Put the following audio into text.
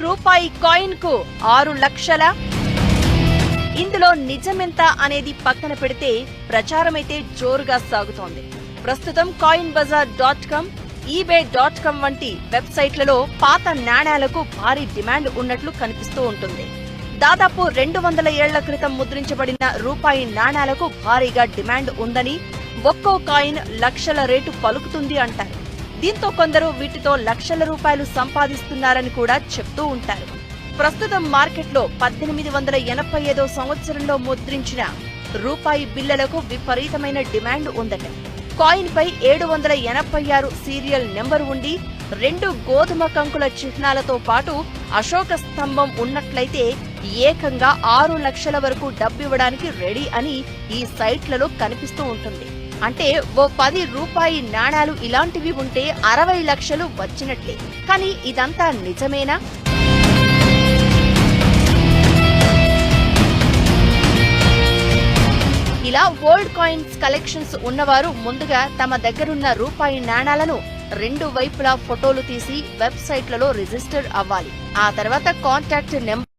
రూపాయి కాయిన్ కు 6 లక్షల. ఇందులో నిజమెంత అనేది పక్కన పెడితే ప్రచారమైతే జోరుగా సాగుతోంది. ప్రస్తుతం coinbazaar.com, ebay.com వంటి వెబ్సైట్లలో పాత నాణేలకు భారీ డిమాండ్ ఉన్నట్లు కనిపిస్తూ ఉంటుంది. దాదాపు 200 ఏళ్ల క్రితం ముద్రించబడిన రూపాయి నాణేలకు భారీగా డిమాండ్ ఉందని, ఒక్కో కాయిన్ లక్షల రేటు పలుకుతుంది అంటారు. దీంతో కొందరు వీటితో లక్షల రూపాయలు సంపాదిస్తున్నారని కూడా చెప్తూ ఉంటారు. ప్రస్తుతం మార్కెట్లో 1885 సంవత్సరంలో ముద్రించిన రూపాయి బిళ్లలకు విపరీతమైన డిమాండ్ ఉందట. కాయిన్ పై 786 సీరియల్ నెంబర్ ఉండి 2 గోధుమ కంకుల చిహ్నాలతో పాటు అశోక స్తంభం ఉన్నట్లయితే ఏకంగా 6 లక్షల వరకు డబ్బివ్వడానికి రెడీ అని ఈ సైట్లలో కనిపిస్తూ ఉంటుంది. అంటే ఓ 10 రూపాయి నాణాలు ఇలాంటివి ఉంటే 60 లక్షలు వచ్చినట్లే. కానీ ఇదంతా నిజమేనా? ఇలా ఓల్డ్ కాయిన్స్ కలెక్షన్స్ ఉన్నవారు ముందుగా తమ దగ్గరున్న రూపాయి నాణాలను 2 వైపులా ఫోటోలు తీసి వెబ్సైట్లలో రిజిస్టర్ అవ్వాలి. ఆ తర్వాత కాంటాక్ట్ నెంబర్